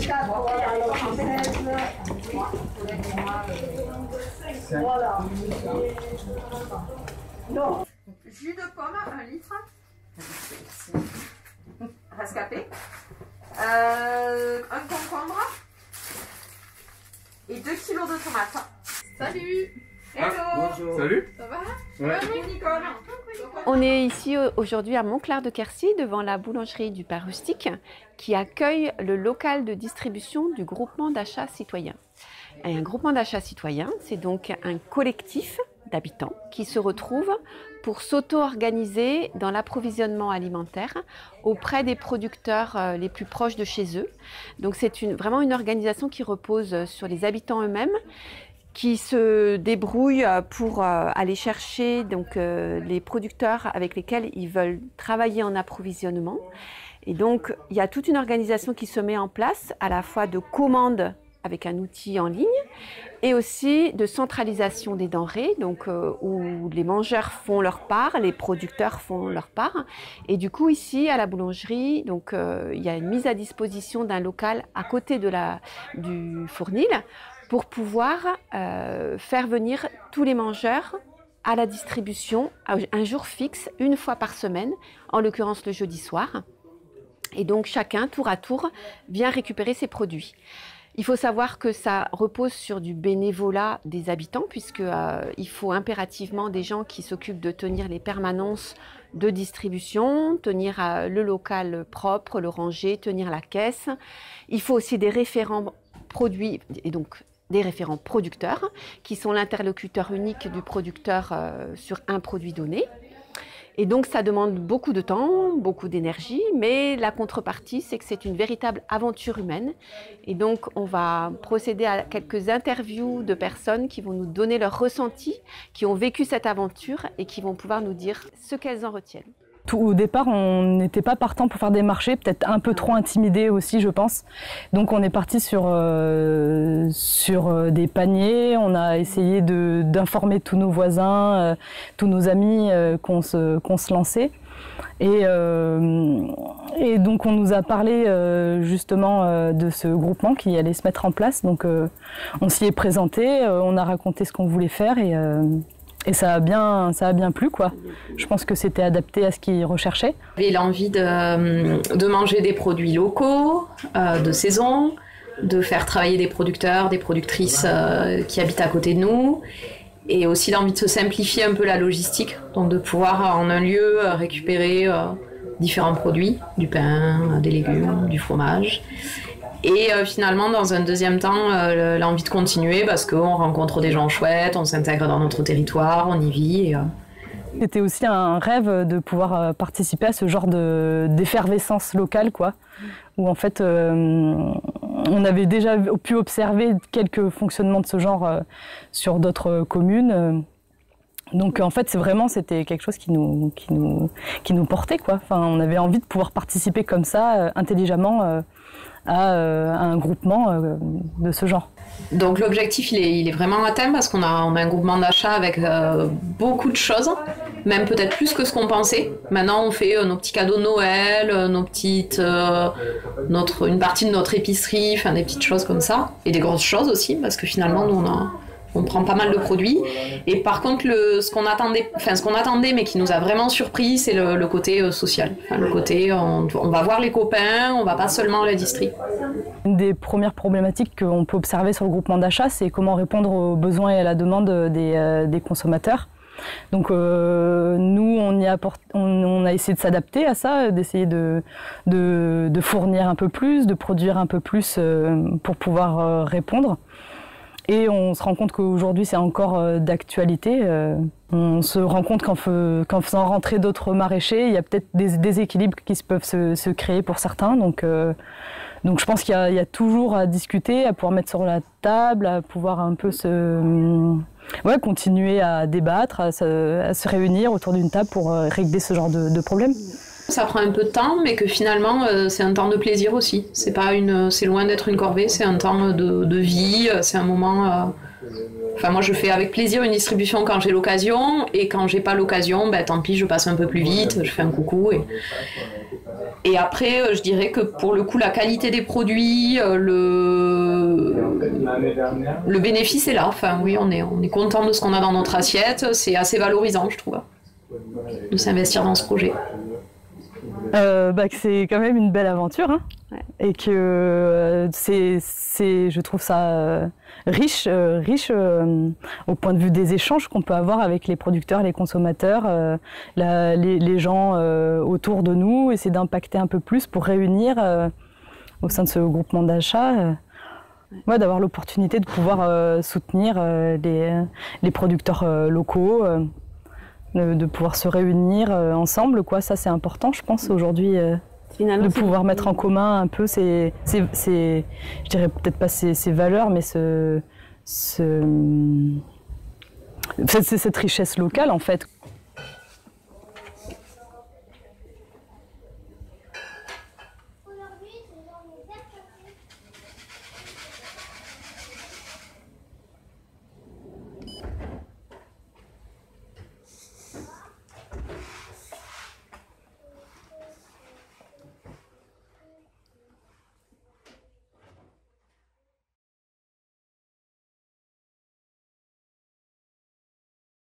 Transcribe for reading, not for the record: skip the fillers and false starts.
Jus de pomme, 1 litre. Rescapé. Un concombre. Et 2 kilos de tomates. Salut! Hello! Bonjour. Salut! Ça va? Ouais. Bonjour Nicole! On est ici aujourd'hui à Montclar-de-Quercy devant la boulangerie du Pain Rustique qui accueille le local de distribution du groupement d'achat citoyen. Et un groupement d'achat citoyen, c'est donc un collectif d'habitants qui se retrouvent pour s'auto-organiser dans l'approvisionnement alimentaire auprès des producteurs les plus proches de chez eux. Donc c'est vraiment une organisation qui repose sur les habitants eux-mêmes, qui se débrouillent pour aller chercher les producteurs avec lesquels ils veulent travailler en approvisionnement. Et donc il y a toute une organisation qui se met en place, à la fois de commandes avec un outil en ligne et aussi de centralisation des denrées, donc où les mangeurs font leur part, les producteurs font leur part. Et du coup ici à la boulangerie, donc il y a une mise à disposition d'un local à côté du fournil pour pouvoir faire venir tous les mangeurs à la distribution un jour fixe, une fois par semaine, en l'occurrence le jeudi soir. Et donc chacun, tour à tour, vient récupérer ses produits. Il faut savoir que ça repose sur du bénévolat des habitants, puisqu'il faut impérativement des gens qui s'occupent de tenir les permanences de distribution, tenir le local propre, le ranger, tenir la caisse. Il faut aussi des référents produits, et donc des référents producteurs, qui sont l'interlocuteur unique du producteur sur un produit donné. Et donc ça demande beaucoup de temps, beaucoup d'énergie, mais la contrepartie, c'est que c'est une véritable aventure humaine. Et donc on va procéder à quelques interviews de personnes qui vont nous donner leur ressenti, qui ont vécu cette aventure et qui vont pouvoir nous dire ce qu'elles en retiennent. Au départ, on n'était pas partant pour faire des marchés, peut-être un peu trop intimidés aussi, je pense. Donc on est parti sur des paniers, on a essayé d'informer tous nos voisins, tous nos amis qu'on se lançait. Et donc on nous a parlé justement de ce groupement qui allait se mettre en place. Donc on s'y est présenté, on a raconté ce qu'on voulait faire et ça a bien plu, quoi. Je pense que c'était adapté à ce qu'ils recherchaient. J'avais l'envie de manger des produits locaux, de saison, de faire travailler des producteurs, des productrices qui habitent à côté de nous, et aussi l'envie de se simplifier un peu la logistique, donc de pouvoir en un lieu récupérer différents produits, du pain, des légumes, du fromage. Et finalement, dans un deuxième temps, l'envie de continuer parce qu'on rencontre des gens chouettes, on s'intègre dans notre territoire, on y vit. C'était aussi un rêve de pouvoir participer à ce genre d'effervescence locale, quoi, où en fait on avait déjà pu observer quelques fonctionnements de ce genre sur d'autres communes. Donc en fait c'était quelque chose qui nous portait, quoi. Enfin, on avait envie de pouvoir participer comme ça intelligemment à un groupement de ce genre. Donc l'objectif il est vraiment atteint parce qu'on a un groupement d'achat avec beaucoup de choses, même peut-être plus que ce qu'on pensait. Maintenant on fait nos petits cadeaux de Noël, une partie de notre épicerie, enfin des petites choses comme ça, et des grosses choses aussi parce que finalement nous on prend pas mal de produits. Et par contre, ce qu'on attendait, mais qui nous a vraiment surpris, c'est le côté social. Enfin, le côté, on va voir les copains, on va pas seulement à la distri. Une des premières problématiques qu'on peut observer sur le groupement d'achat, c'est comment répondre aux besoins et à la demande des consommateurs. Donc nous, on a essayé de s'adapter à ça, d'essayer de fournir un peu plus, de produire un peu plus pour pouvoir répondre. Et on se rend compte qu'aujourd'hui, c'est encore d'actualité. On se rend compte qu'en faisant rentrer d'autres maraîchers, il y a peut-être des déséquilibres qui peuvent se créer pour certains. Donc je pense qu'il y a toujours à discuter, à pouvoir mettre sur la table, à pouvoir un peu continuer à débattre, à se réunir autour d'une table pour régler ce genre de problème. Ça prend un peu de temps, mais que finalement, c'est un temps de plaisir aussi. C'est loin d'être une corvée, c'est un temps de vie, c'est un moment... Enfin, moi, je fais avec plaisir une distribution quand j'ai l'occasion, et quand j'ai pas l'occasion, tant pis, je passe un peu plus vite, je fais un coucou. Et après, je dirais que pour le coup, la qualité des produits, le bénéfice est là. Enfin, oui, on est content de ce qu'on a dans notre assiette. C'est assez valorisant, je trouve, de s'investir dans ce projet. Que c'est quand même une belle aventure, hein, Ouais. et que je trouve ça riche au point de vue des échanges qu'on peut avoir avec les producteurs, les consommateurs, les gens autour de nous, essayer d'impacter un peu plus pour réunir au sein de ce groupement d'achat, d'avoir l'opportunité de pouvoir soutenir les producteurs locaux. De pouvoir se réunir ensemble, quoi. Ça c'est important, je pense, aujourd'hui, de pouvoir mettre en commun un peu je dirais peut-être pas ces valeurs, mais cette richesse locale en fait.